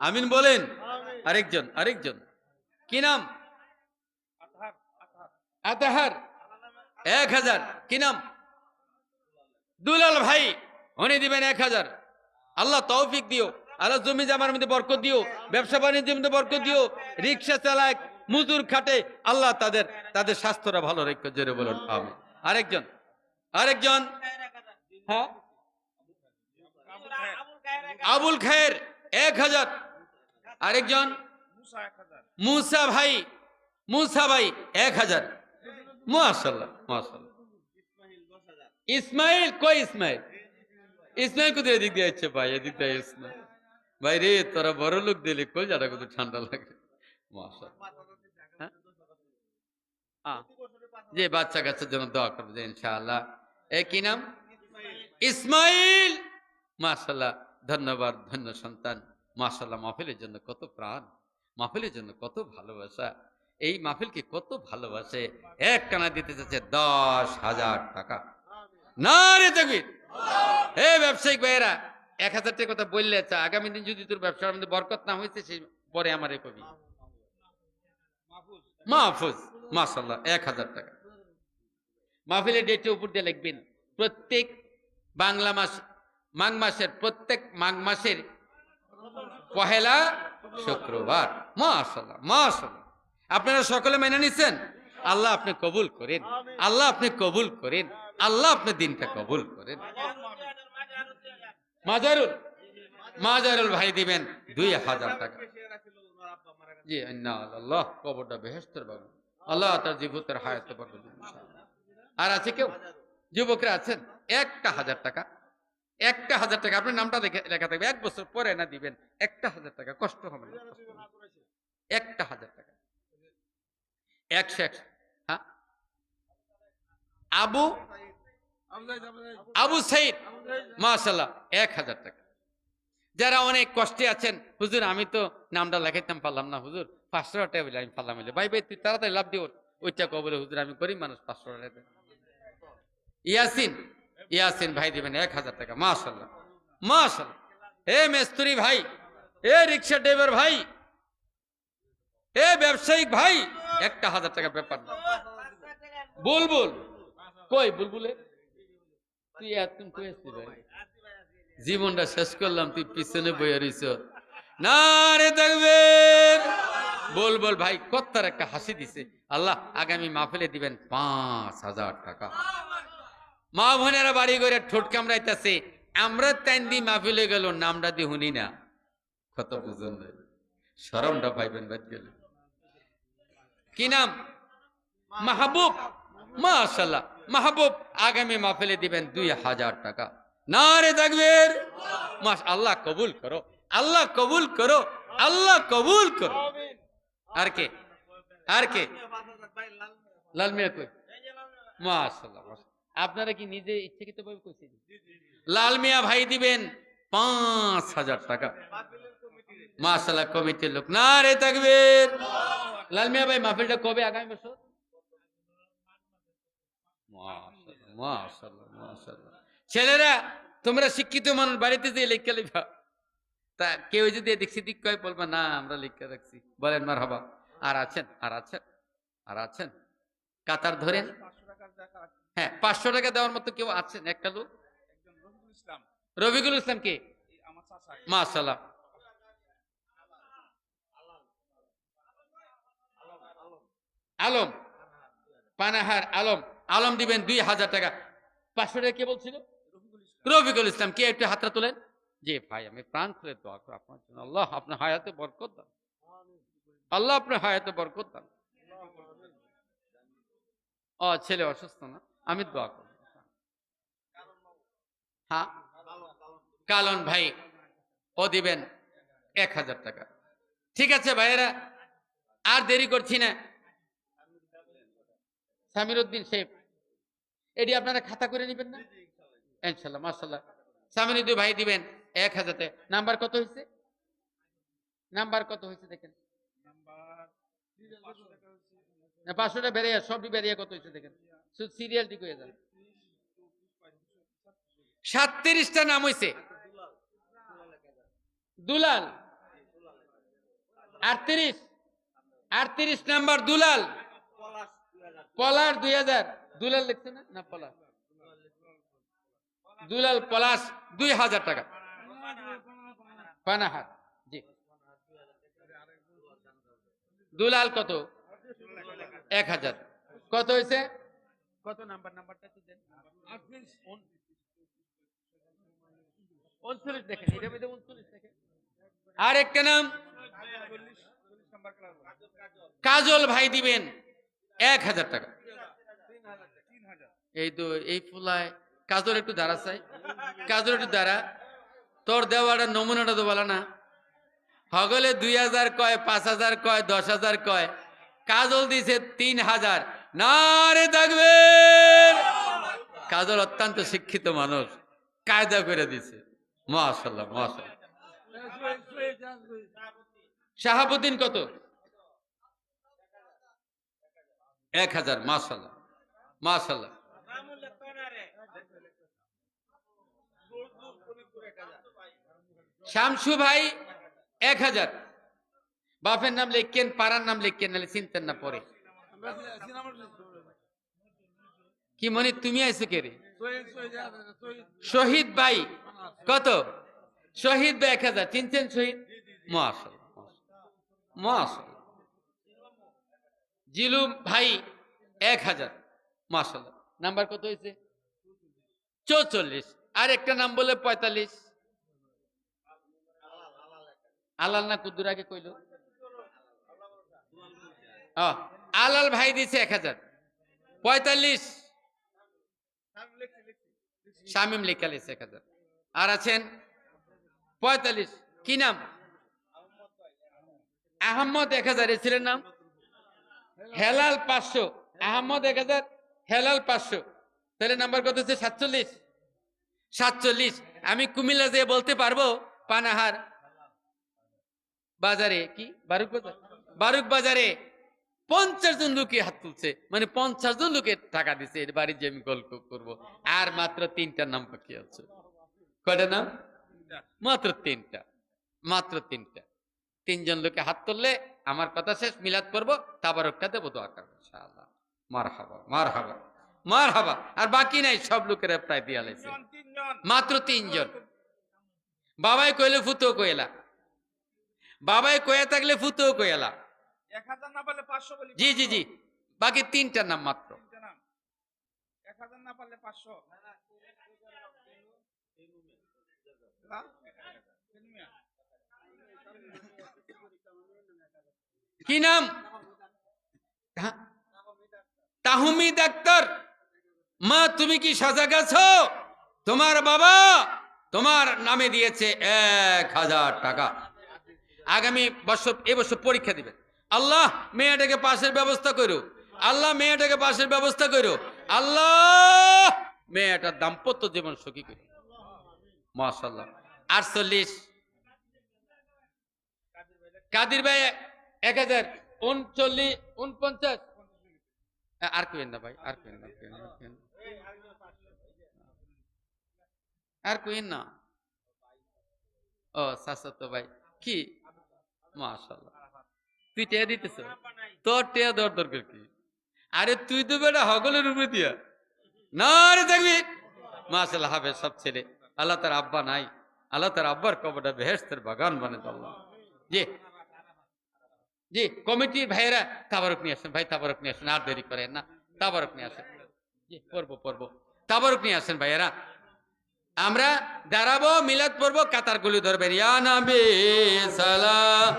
আমিন বলেন। আরেকজন আরেকজন কি নাম? আতাহার 1000। কি নাম? দুলাল ভাই, উনি দিবেন 1000। আল্লাহ তৌফিক দিও, আল্লাহ জমি জামার মধ্যে বরকত দিও, ব্যবসা বাণিজ্যের মধ্যে বরকত দিও, রিক্সা চালায়, মজুর খাটে, আল্লাহ তাদের তাদের স্বাস্থ্যটা ভালো রেখে, জোরে বলুন আমিন। আরেকজন আরেকজন হ্যাঁ, আবুল খায়ের 1000। আরেকজন মুসা ভাই, মুসা ভাই 1000। মাশাআল্লাহ মাশাআল্লাহ। ইসমাইল কই? ইসমাইল, ইসমাইল কোথায়? এদিক দিয়ে যাচ্ছে ভাই, এদিক দিয়ে ইসমাইল ভাই রে, তোরা বড় লোক দিলি, কই যাটা কত ঠান্ডা লাগে। মাশাআল্লাহ। হ্যাঁ, যে বাচ্চা কাচ্চার জন্য দোয়া করবে ইনশাআল্লাহ। এ কি নাম? ইসমাইল। মাশাআল্লাহ, ধন্যবাদ, ধন্য সন্তান। মাশাআল্লাহ, মাহফিলের জন্য কত প্রাণ, মাহফিলের জন্য কত ভালোবাসা, এই মাহফিলকে কত ভালোবাসে। এক টানা দিতে যাচ্ছে 10,000 টাকা। নারে তাকবীর। হে ব্যবসায়িক ভাইয়েরা, 1000 টাকার কথা বললে আগামী দিন যদি তোর ব্যবসার মধ্যে বরকত না হয়েছে, সেই পরে আমারে কবি মাহফুজ। মাশাআল্লাহ, 1000 টাকা। মাহফিলের ডেটে উপর দিয়ে লিখবেন, প্রত্যেক বাংলা মাস, মাঘ মাসের প্রত্যেক মাঘ মাসের পহেলা শুক্রবার। মাশাআল্লাহ মাশাআল্লাহ। আপনারা সকলে মেনে নিচ্ছেন? আল্লাহ আপনি কবুল করেন, আল্লাহ আপনি কবুল করেন, আল্লাহ আপনার দিনটা কবুল করেন। মাজারুল, মাজারুল ভাই দিবেন 2000 টাকা। জি আল্লাহ কবরটা বেহেশতের বাগান, আল্লাহ তার জীবতের হায়াত বরকত দিন ইনশাআল্লাহ। আর আছে কেউ? যুবকরা আছেন? 1000 টাকা, 1000 টাকা। আপনার নামটা লেখা থাকবে, 1 বছর পরে না দিবেন 1000 টাকা, কষ্ট হবে না। 1000 টাকা 100। হ্যাঁ, আবু আবু সাইদ, মাশাআল্লাহ 1000 টাকা। যারা অনেক কষ্টে আছেন, হুজুর আমি তো নামটা লেখাইতাম পারলাম না, হুজুর 500 টাকা বলে আমি পারলাম। ভাই ভাই তুই তাড়াতাড়ি লাভ দিও, ওইটা কবলে হুজুর আমি গরিব মানুষ 500 টাকা। ইয়াসিন, ইয়াসিন ভাই দিবেন 1000 টাকা। মাশাআল্লাহ মাশাআল্লাহ। এ মেস্তুরি ভাই, এ রিক্সা ড্রাইভার ভাই, এ ব্যবসায়িক ভাই, 1000 টাকা ব্যাপার না। বুলবুল কই? বুলবুলে তুই এতক্ষণ কই আসছিস ভাই? জীবনটা শেষ করলাম, তুই পিছনে বইয়া রইছ। না রে তাকবীর। বুলবুল ভাই কত্তার একটা হাসি দিছে। আল্লাহ আগামী মাহফিলে দিবেন 5000 টাকা। মা বোনেরা বাড়ি করে ঠোঁট কামড়াইতেছে, আমরা তাইন্দি মাহফিলে গেল, নামটা দি শুনি না, কত বুঝুন, শরমটা পাইবেন বাদ গেলে। কি নাম? মাহবুব। মাশাআল্লাহ, মাহবুব আগামী মাহফিলে দিবেন 2000 টাকা। নারে তাকবীর। আল্লাহ কবুল করো, আল্লাহ কবুল করো, আল্লাহ কবুল করো। আর কে? আর কে? লাল মিয়া কই? মাশাআল্লাহ। আপনারা কি নিজে ইচ্ছাকৃতভাবে কইছেন? লাল মিয়া ভাই দিবেন 5000 টাকা। মাশাআল্লাহ, কমিটির লোক। নারে তাকবীর। লাল মিয়া ভাই মাহফিলটা কবে? আগামী বছর। মাশাআল্লাহ মাশাআল্লাহ মাশাআল্লাহ। ছেলেরা তোমরা শিক্ষিত মানুষ, বাড়িতে যে লেখা লিখা, তা কেউ যদি এদিক সেদিক কয় বলবা না আমরা লিখে রাখছি, বলেন মারহাবা। আর আছেন, আর আছেন, আর আছেন, কাতার ধরেন। হ্যাঁ, 500 টাকা দেওয়ার মতো কেউ আছেন? একটা লোক, রবিকুল ইসলাম। কে? মাশাআল্লাহ। আলম, পানাহার আলম, আলম দিবেন 2000 টাকা। 500 টাকা কে বলছিল? রফিকুল ইসলাম। কে? একটু হাতটা তোলেন। জি ভাই, আমি প্রাণ খুলে দোয়া করি আপনার জন্য, আল্লাহ আপনার হায়াতে বরকত দান, আল্লাহ আপনার হায়াতে বরকত দান। ও ছেলে অসুস্থ না, আমি দোয়া করব। হ্যাঁ, কালন ভাই, ও দিবেন 1000 টাকা। ঠিক আছে ভাইয়েরা, আর দেরি করছি না। সামির উদ্দিন শেখ, এটি আপনারা খাতা করে নেবেন না ইনশাআল্লাহ। মাশাআল্লাহ, সামির উদ্দিন ভাই দিবেন 1000 টাকা। নাম্বার কত হয়েছে? নাম্বার কত হয়েছে দেখেন। না 500 টাকা বেরিয়ে, সবই বেরিয়ে কত হয়েছে দেখেন, সিরিয়াল ঠিক হয়ে যান। 37টা নাম হয়েছে। দুলাল, 38 38 নাম্বার দুলাল পলাশ 2000 দুলাল লিখছে না না পলাশ দুলাল পলাশ 2000 টাকা পানাহার জি দুলাল কত 1000 কত হয়েছে কত নাম্বারটা তো দেন 39 দেখেন এটা মধ্যে 39 দেখেন আর একটা নাম কাজল ভাই দিবেন 1000 টাকা এই তো এই ফুলায় কাজল একটু দাঁড়া চাই কাজল একটু দাঁড়া তোর দেওয়াটা নমুনাটা তো বলা না হগলে 2000 কয় 5000 কয় 10000 কয় কাজল দিছে 3000 না রে থাকবেন কাজল অত্যন্ত শিক্ষিত মানুষ কায়দা করে দিছে মাশাআল্লাহ মাশাআল্লাহ শাহাবুদ্দিন কত 1000 মাশাআল্লাহ মাশাআল্লাহ শামসু ভাই 1000 বাপের নাম লিখেন পাড়ার নাম লিখেন নাহলে চিনতেন না পরে কি মনে তুমি আইছো কে রে শহীদ ভাই কত শহীদ ভাই 1000 চিনছেন শহীদ মাশাআল্লাহ মাশাআল্লাহ জিলু ভাই 1000 মাশাআল্লাহ নাম্বার কত হয়েছে 44 আর একটা নাম বলে 45 আলাল না কুদ্দুর আগে কইল আলাল ভাই দিছে 1000 45 শামিম লেখা লিখছে 1000 আর আছেন 45 কি নাম আহমদ 1000 এর ছেলের নাম হেলাল 500 আহমদ 1000 হেলাল 500 তাহলে নাম্বার কত হচ্ছে 47 আমি কুমিল্লা যেয়ে বলতে পারবো পানাহার বাজারে কি বারুক বাজারে 50 জন লোকে হাত তুলছে মানে 50 জন লোকে টাকা দিছে এর বাড়ি যে আমি গল্প করবো আর মাত্র 3টা নাম বাকি আছে কয়টা নাম মাত্র 3টা 3জন লোকে হাত তুললে আমার কথা শেষ মিলাদ করবো তাবারকটা দেবো দোয়া করবো ইনশাআল্লাহ মারহাবা মারহাবা মারহাবা আর বাকি নাই সব লোকেরা প্রায় দিয়া লাইছে মাত্র 3জন বাবাই কইলে ফুতো কইলা বাবাই কয়ে থাকলে ফুতো কইলা 1000 না পারলে 500 বলি জি জি জি বাকি 3টা নাম মাত্র 1000 না পারলে 500 কি নাম তাহমিদ আক্তার মা তুমি কি সজাগ আছো তোমার বাবা তোমার নামে দিয়েছে 1000 টাকা আগামী বছর এবছর পরীক্ষা দিবে আল্লাহ মেয়েটাকে পাশের ব্যবস্থা করো আল্লাহ মেয়েটাকে পাশের ব্যবস্থা করো আল্লাহ মেয়েটার দাম্পত্য জীবন সুখী করো মাশাআল্লাহ 48 কাদির ভাই 1000 49 আর কেন না ভাই আর কেন আর কেন না ও সাসাতো ভাই কি মাশাআল্লাহ তুই টিয়া দিতেছ তোর টিয়া দরকার কি আরে তুই তো বেটা হগলের উপরে দিয়া না রে থাকবি মাশাআল্লাহ হবে সব ছেলে আল্লাহ তার আব্বা নাই আল্লাহ তার আব্বার কবরটা বেহেশতের বাগান বানাতে আল্লাহ জি জি কমিটির ভাইয়েরা তাবারক নিয়ে আসেন ভাই তাবারক নিয়ে আসেন আর দেরি করেন না তাবারক নিয়ে আসেন জি পড়বো তাবারক নিয়ে আসেন ভাইয়েরা আমরা দাঁড়াবো মিলাদ পড়বো কাতার গুলি ধরবেন ইয়া নবী সালাম